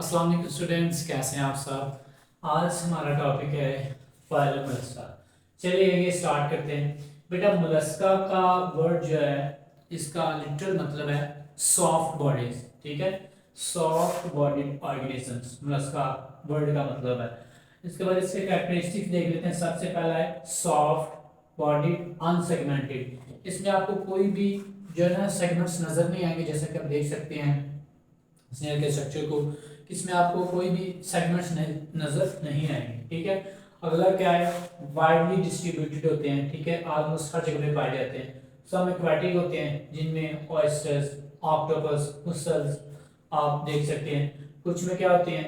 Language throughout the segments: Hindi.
अस्सलाम वालेकुम स्टूडेंट्स, कैसे हैं आप सब। आज हमारा टॉपिक है फाइलम मोलस्का। चलिए ये स्टार्ट करते हैं। बेटा मोलस्का का वर्ड जो है इसका लिटरल मतलब है सॉफ्ट बॉडीज। ठीक है, soft bodied organisms Mollusca word का मतलब है। इसके बाद इसके कैरेक्टरिस्टिक्स देख लेते हैं। सबसे पहला है सॉफ्ट बॉडीड अनसेगमेंटेड। इसमें आपको कोई भी जो है ना सेगमेंट्स नजर नहीं आएंगे, जैसे कि आप देख सकते हैं स्नेल के स्ट्रक्चर को, इसमें आपको कोई भी सेगमेंट्स नजर नहीं आएंगे। ठीक है, अगला क्या है, वाइडली डिस्ट्रीब्यूटेड होते हैं। ठीक है, ऑलमोस्ट हर जगह पे पाए जाते हैं। सम एक्वाटिक होते हैं जिनमें ऑयस्टर्स, ऑक्टोपस, मुसल्स आप देख सकते हैं। कुछ में क्या होते हैं,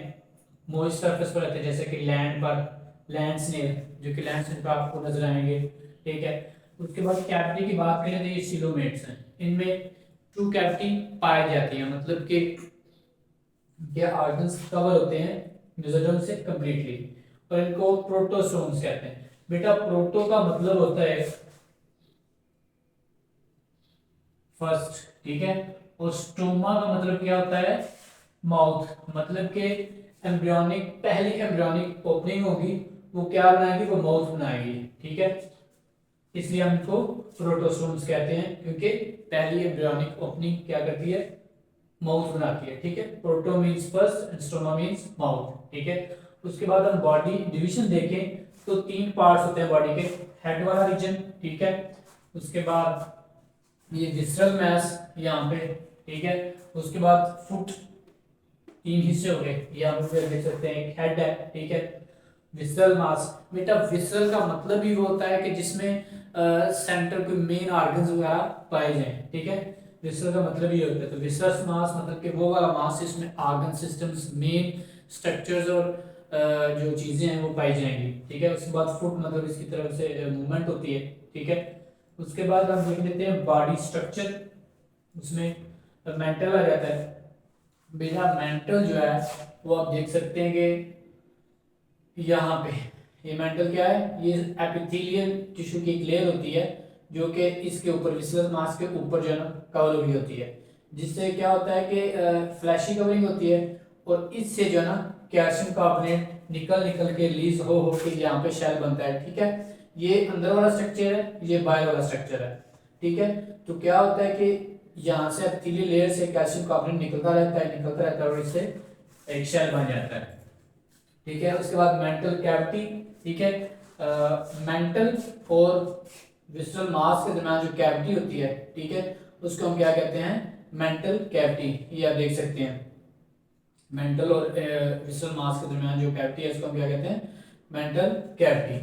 मॉइस्ट सरफेस पर रहते हैं, जैसे कि लैंड पर लैंड स्नेल, जो कि लैंड स्नेल पर आपको नजर आएंगे। ठीक है, उसके बाद कैविटी की बात करें तो ये सिलोमेट्स हैं। इनमें ट्रू कैविटी पाई जाती है, मतलब कि ये ऑर्गन्स कवर होते हैं मेसोजोम से कंप्लीटली, और इनको प्रोटोस्टोम्स कहते हैं। बेटा प्रोटो का मतलब होता है फर्स्ट, ठीक है, और स्टोमा का मतलब क्या होता है, माउथ। मतलब कि एम्ब्रियोनिक, पहली एम्ब्रियोनिक ओपनिंग होगी वो क्या बनाएगी, वो माउथ बनाएगी। ठीक है, इसलिए हम इनको प्रोटोस्टोम्स कहते हैं, क्योंकि पहली एम्ब्रियोनिक ओपनिंग क्या करती है, माउथ बनाती है। ठीक है, proto means first and stoma means mouth. ठीक है, उसके बाद हम बॉडी डिवीजन देखें तो तीन पार्ट्स होते हैं बॉडी के। हेड वाला रीजन, ठीक है, उसके बाद ये विसरल मैस यहाँ पे, ठीक है, उसके बाद फुट, तीन हिस्से हो गए। ये हम देख सकते हैं, एक हेड है, ठीक है, विसरल मास। बेटा विसरल का मतलब ही वो होता है कि जिसमें सेंटर के मेन ऑर्गन्स वगैरह पाए जाएं। ठीक है, विसरल का मतलब ये होता है। तो विसरल मास मतलब कि वो वाला मास जिसमें ऑर्गन सिस्टम्स, मेन स्ट्रक्चर्स और जो चीजें हैं वो पाई जाएंगी। ठीक है, उसके बाद फुट मतलब इसकी तरफ से मूवमेंट होती है। ठीक है, उसके बाद हम देख लेते हैं बॉडी स्ट्रक्चर, उसमें मेंटल आ जाता है। बेटा मेंटल जो है वो आप देख सकते हैं कि यहाँ पे ये मेंटल क्या है, ये एपिथेलियल टिश्यू की एक लेयर होती है जो कि इसके ऊपर विसरल मास के ऊपर जो है ना कवर हुई होती है, जिससे क्या होता है कि फ्लैशी कवरिंग होती है, और इससे जो है ना कैल्शियम कार्बोनेट निकल निकल के रिलीज हो के यहाँ पे शेल बनता है। ठीक है, ये अंदर वाला स्ट्रक्चर है, ये बाहर वाला स्ट्रक्चर है। ठीक है, तो क्या होता है कि यहाँ से एपिथेलियल लेयर से कैल्शियम कार्बोनेट निकलता रहता है और इससे एक शेल बन जाता है। ठीक है, उसके बाद मेंटल कैविटी। ठीक है, मेंटल और विसरल मास के दरमियान जो कैविटी होती है, ठीक है, उसको हम क्या कहते हैं, मेंटल कैविटी। ये आप देख सकते हैं, मेंटल और विसरल मास के दरमियान जो कैविटी है उसको हम क्या कहते हैं, मेंटल कैविटी।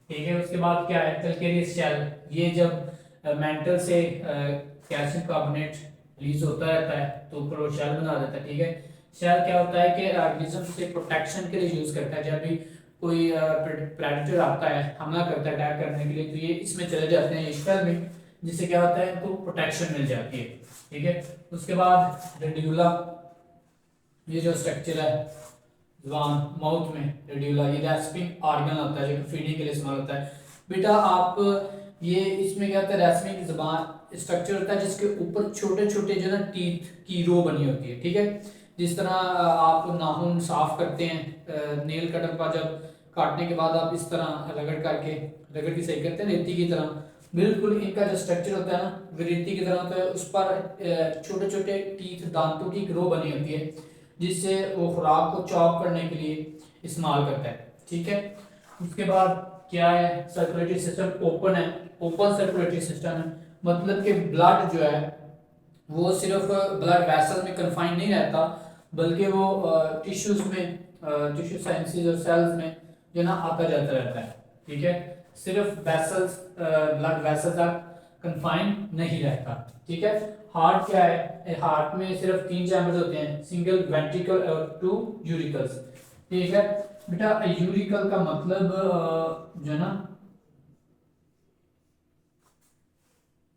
ठीक है, उसके बाद क्या है, कैल्केरियस शेल। ये जब मेंटल से कैल्शियम कार्बोनेट रिलीज होता रहता है तो ऊपर वो शेल बना देता है। ठीक है, शेल क्या होता है कि ऑर्गेनिज्म से प्रोटेक्शन के लिए यूज करता है। जब भी कोई प्रेडेटर आता है, हमला करता है अटैक करने के लिए, तो ये इसमें चले जाते हैं शेल में, जिससे क्या होता है, इनको प्रोटेक्शन मिल जाती है। ठीक है, उसके बाद रेडिकुला, ये जो स्ट्रक्चर है जबान माउथ में, रेडिकुला, ये रेस्पिंग ऑर्गन होता है जो फीडिंग के लिए इस्तेमाल होता है। बेटा आप ये इसमें क्या होता है, रेस्पिंग की जबान स्ट्रक्चर होता है जिसके ऊपर छोटे छोटे जो ना टीथ की रो बनी होती है। ठीक है, जिस तरह आप नाखून साफ करते हैं नेल कटर पर, जब काटने के बाद आप इस तरह रगड़ करके रगड़ की सही करते हैं रेती की तरह, बिल्कुल इनका जो स्ट्रक्चर होता है ना वो रेती की तरह होता है। उस पर छोटे छोटे टीथ, दांतों की रो बनी होती है, जिससे वो खुराक को चॉप करने के लिए इस्तेमाल करता है। ठीक है, उसके बाद क्या है, सर्कुलेटरी सिस्टम ओपन है, ओपन सर्कुलेटरी सिस्टम है, मतलब कि ब्लड जो है वो सिर्फ ब्लड वेसल में कन्फाइंड नहीं रहता, बल्कि वो टिश्यूज में, टिश्यू साइंसेज और सेल्स में जो ना आता जाता रहता है। ठीक है, सिर्फ वेसल्स, ब्लड वेसल तक कन्फाइंड नहीं रहता। ठीक है, हार्ट क्या है, हार्ट में सिर्फ तीन चैम्बर्स होते हैं, सिंगल वेंट्रिकल और टू यूरिकल्स। ठीक है, बेटा यूरिकल का मतलब जो है ना,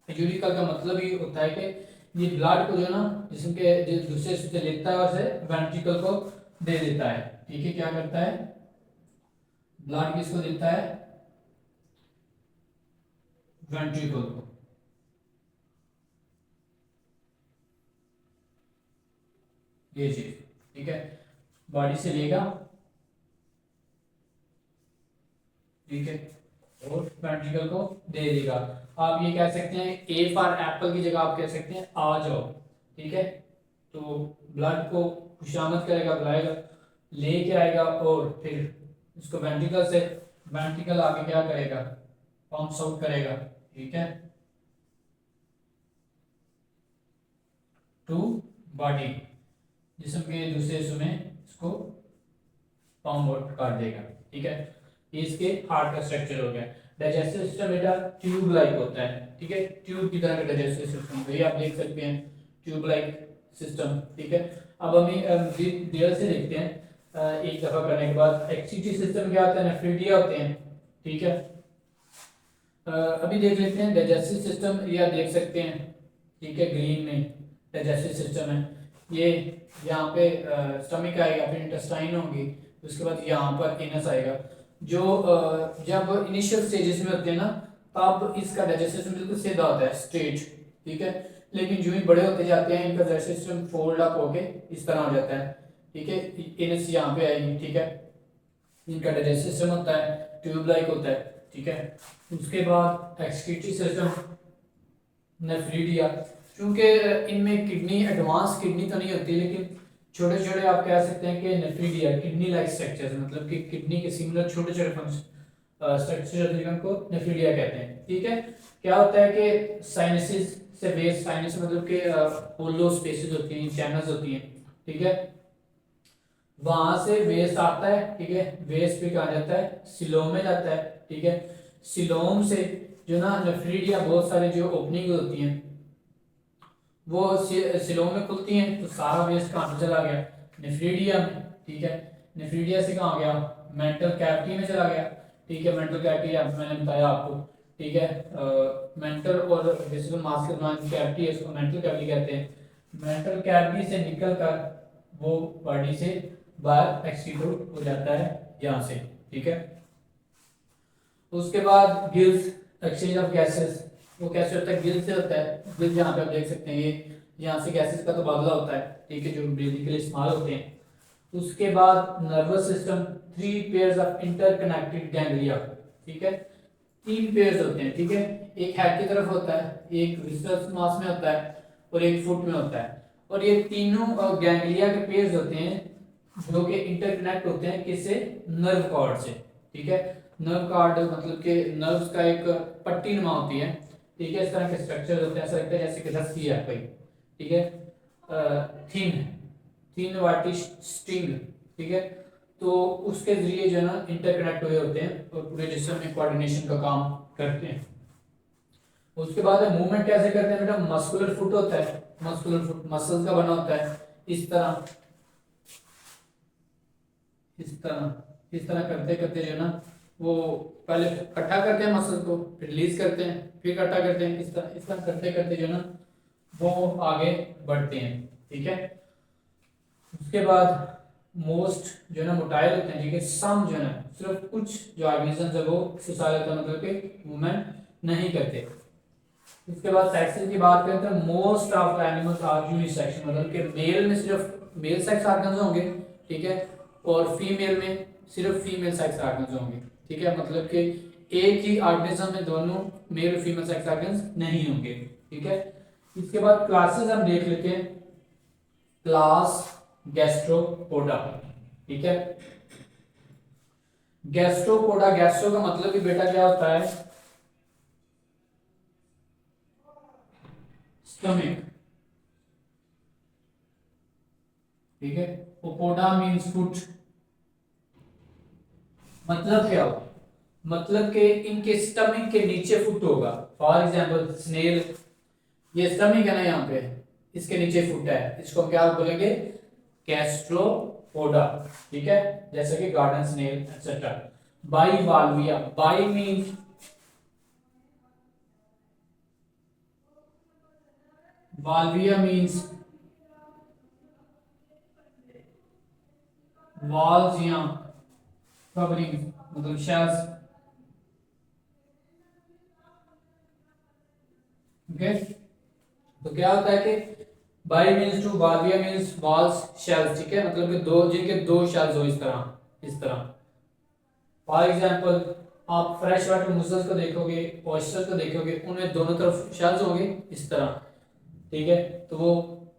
यूरिकल का मतलब ये होता है कि ये ब्लड को जो है ना जिसम के दूसरे से लेता है और से वेंट्रिकल को दे देता है। ठीक है, क्या करता है, ब्लड किसको देता है, वेंट्रिकल को। ये चीज, ठीक है, बॉडी से लेगा, ठीक है, और वेंट्रिकल को दे देगा। आप ये कह सकते हैं ए फॉर एप्पल की जगह आप कह सकते हैं आ जाओ, ठीक है। तो ब्लड को खुशामद करेगा, बुलाएगा, लेके आएगा और फिर इसको वेंट्रिकल से, वेंट्रिकल आगे क्या करेगा, पंप्स आउट करेगा, ठीक है, टू बॉडी, जिस्म के दूसरे हिस्सों में इसको पंप आउट कर देगा, ठीक है। ये इसके हार्ट का स्ट्रक्चर हो गया। डाइजेस्टिव सिस्टम बेटा ट्यूब लाइक होता है, ठीक है, ट्यूब की तरह का डाइजेस्टिव सिस्टम, तो ये आप देख सकते हैं ट्यूब लाइक सिस्टम, ठीक है। अब हम डिटेल से देखते हैं एक दफा करने के बाद। एक्सक्रीटरी सिस्टम क्या होता है, नेफ्रिडिया होते हैं, ठीक है। अभी देख लेते हैं डाइजेस्टिव सिस्टम, या देख सकते हैं, ठीक है, ग्रीन में डाइजेस्टिव सिस्टम है। ये यहाँ पे स्टमक आएगा, फिर इंटेस्टाइन होंगी, उसके बाद यहाँ पर एनस आएगा। जो जब इनिशियल स्टेजेस में होते हैं ना, तब इसका डाइजेस्टिव सिस्टम बिल्कुल सीधा होता है, स्ट्रेट, ठीक है। लेकिन जो ही बड़े होते जाते हैं इनका डाइजेस्टिव सिस्टम फोल्ड अप होके इस तरह हो जाता है, ठीक है। एनस यहाँ पे आएगी, ठीक है। इनका डाइजेस्टिव सिस्टम होता है ट्यूब लाइक होता है, ठीक है। उसके बाद एक्सक्रीटरी सिस्टम नेफ्रिडिया, क्योंकि इनमें किडनी, एडवांस किडनी तो नहीं होती, लेकिन छोटे छोटे आप कह सकते हैं कि नेफ्रिडिया किडनी लाइक स्ट्रक्चर्स, मतलब कि किडनी के सिमिलर छोटे छोटे स्ट्रक्चर जिनको नेफ्रिडिया कहते हैं, ठीक है। क्या होता है कि साइनसिस से वेस्ट, साइनस मतलब कि होलो स्पेसेस होती हैं, चैनल्स होती हैं, ठीक है, वहां से वेस्ट आता है, ठीक है। वेस्ट भी कहा जाता है सिलोम में जाता है, ठीक है। सिलोम से जो ना नेफ्रिडिया बहुत सारे जो ओपनिंग होती हैं वो सिलोम में खुलती हैं, तो सारा वेस्ट कहाँ पे चला गया, नेफ्रिडिया में, ठीक है। नेफ्रिडिया से कहाँ गया, मेंटल कैविटी में चला गया, ठीक है। मेंटल कैविटी मैंने बताया आपको, ठीक है। मेंटल और विजिबल मास के दरमियान कैविटी है, इसको मेंटल कैविटी कहते हैं। मेंटल कैविटी से निकल कर वो बॉडी से बाहर एक्सक्रीट हो जाता है यहाँ से, ठीक है। उसके बाद गिल्स, एक्सचेंज ऑफ गैसेस, वो कैसे होता है, गिल से होता है। गिल यहाँ पे आप देख सकते हैं, ये यहाँ से गैसेस का तबादला होता है, ठीक है, जो ब्रीदिंग के लिए इस्तेमाल होते हैं। उसके बाद nervous system, 3 pairs of interconnected ganglia, ठीक है, 3 पेयर्स होते हैं, ठीक है। एक हेड की तरफ होता है, एक विस्कस मास में होता है और एक फुट में होता है। और ये तीनों गैंग्लिया के पेयर्स होते हैं जो कि इंटरकनेक्ट होते हैं किससे, नर्व कॉर्ड से, ठीक है। नर्व कॉर्ड मतलब कि नर्व्स का एक पट्टी नुमा होती है, ठीक है। इस तरह के स्ट्रक्चर होते हैं, ऐसा लगता है जैसे कि रस्सी है कोई, ठीक है, थिन थिन वाटी स्ट्रिंग, ठीक है। तो उसके जरिए जो है ना इंटरकनेक्ट हुए होते हैं और पूरे जिस्म में कोऑर्डिनेशन का काम करते हैं। उसके बाद मूवमेंट कैसे करते हैं बेटा, मस्कुलर फुट होता है, मस्कुलर फुट मसल्स का बना होता है, इस तरह इस तरह करते करते जो है ना वो पहले इकट्ठा करते हैं मसल को, फिर रिलीज करते हैं, फिर इकट्ठा करते हैं, इस तरह करते करते जो है ना वो आगे बढ़ते हैं, ठीक है। उसके बाद मोस्ट जो है ना मोटाइल होते हैं, ठीक है। सम जो है ना सिर्फ कुछ जो ऑर्गेनिजम्स है वो एक्सरसाइज होता है, मतलब कि मूवमेंट नहीं करते। उसके बाद सेक्सेस की बात करें तो most of the animals are unisex, मतलब कि मेल में सिर्फ मेल सेक्स ऑर्गन्स होंगे, ठीक है, और फीमेल में सिर्फ फीमेल सेक्स ऑर्गन्स होंगे, ठीक है। मतलब कि एक ही ऑर्गेनिज्म में दोनों मेल और फीमेल सेक्स ऑर्गन्स नहीं होंगे, ठीक है। इसके बाद क्लासेस हम देख लेते हैं। क्लास गैस्ट्रोपोडा, ठीक है। गैस्ट्रोपोडा, गैस्ट्रो का मतलब भी बेटा क्या होता है, स्टमक, ठीक है। पोपोडा मीन्स फुट, मतलब क्या होगा, मतलब कि इनके स्टमक के नीचे फुट होगा। फॉर एग्जांपल स्नेल, ये स्टमक है ना यहाँ पे, इसके नीचे फुट है, इसको हम क्या बोलेंगे, गैस्ट्रोपोडा, ठीक है। जैसे कि garden snail etcetera. Bivalvia, bi means valvia means walls या कवरिंग, मतलब शेल्स, ओके। तो क्या होता है कि bi means two, valvia means walls shells, ठीक है, मतलब कि दो जिनके दो शेल्स हो, इस तरह। फॉर एग्जाम्पल आप फ्रेश वाटर मुसल्स को देखोगे, ऑयस्टर्स को देखोगे, उनमें दोनों तरफ शेल्स होंगे इस तरह, ठीक है, तो वो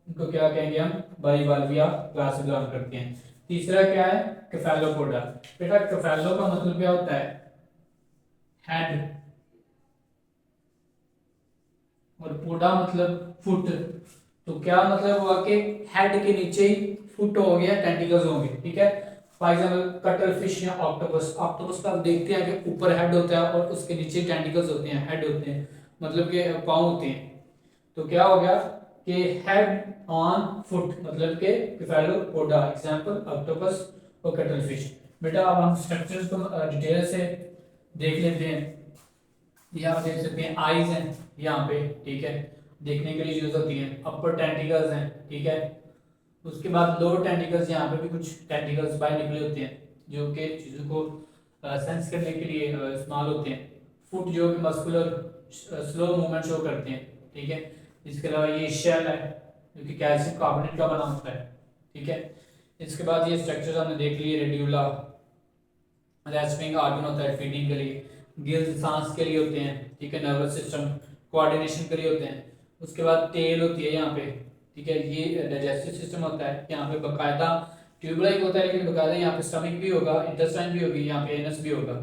उनको क्या कहेंगे हम, बाइवाल्विया क्लास से बिलोंग करते हैं। तीसरा क्या है, केफालोपोडा। बेटा केफालो का मतलब क्या होता है, हेड, और पोडा मतलब फुट। तो क्या मतलब हुआ कि हेड के नीचे ही फुट हो गया, टेंटिकल्स होंगे, ठीक है। फॉर एग्जांपल कटल फिश या ऑक्टोपस, ऑक्टोपस का आप देखते हैं कि ऊपर हेड होता है और उसके नीचे टेंटिकल्स होते हैं, हेड होते हैं, मतलब कि पाँव होते हैं। तो क्या हो गया कि हेड ऑन फुट, मतलब के केफालोपोडा, एग्जांपल ऑक्टोपस और कटल फिश। बेटा अब हम स्ट्रक्चर्स को डिटेल से देख लेते हैं। यहाँ आप देख सकते हैं आईज हैं यहाँ पे, ठीक है, देखने के लिए यूज होती हैं। अपर टेंटिकल्स हैं, ठीक है, उसके बाद लोअर टेंटिकल्स, यहाँ पे भी कुछ टेंटिकल्स बाहर निकले होते हैं जो कि चीज़ों को सेंस करने के लिए इस्तेमाल होते हैं। फुट जो कि मस्कुलर स्लो मूवमेंट शो करते हैं, ठीक है। इसके अलावा ये शेल है जो कि कैल्शियम कार्बोनेट का बना होता है, ठीक है। इसके बाद ये स्ट्रक्चर्स हमने देख लिए, रेड्यूला रेस्पिंग ऑर्गन होता है फीडिंग के लिए, गिल्स सांस के लिए होते हैं, ठीक है, नर्वस सिस्टम कोऑर्डिनेशन के लिए होते हैं। उसके बाद टेल होती है यहाँ पे, ठीक है, ये डाइजेस्टिव सिस्टम होता है, यहाँ पे बकायदा ट्यूबुला ही होता है, लेकिन बकायदा यहाँ पे स्टमक भी होगा, इंटेस्टाइन भी होगी, यहाँ पे एनस भी होगा,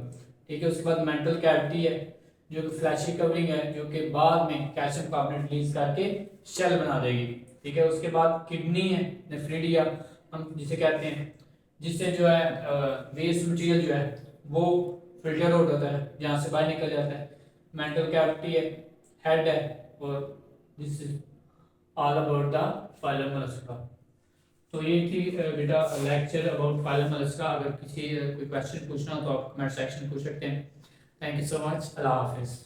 ठीक है। उसके बाद मेंटल कैविटी है जो कि फ्लैशी कवरिंग है, जो कि बाद में कैल्शियम कार्बोनेट रिलीज करके शेल बना देगी, ठीक है। उसके बाद किडनी है, नेफ्रिडिया हम जिसे कहते हैं, जिससे जो है वेस्ट मटेरियल जो है वो फिल्टर आउट होता है, जहाँ से बाहर निकल जाता है। मेंटल कैविटी है, हेड है, और this is all about the phylum Mollusca. तो ये थी बेटा लेक्चर अबाउट फाइलम मोलस्का। अगर किसी कोई क्वेश्चन पूछना हो तो आप कमेंट सेक्शन में पूछ सकते हैं। थैंक यू सो मच, अल्लाह हाफिज़।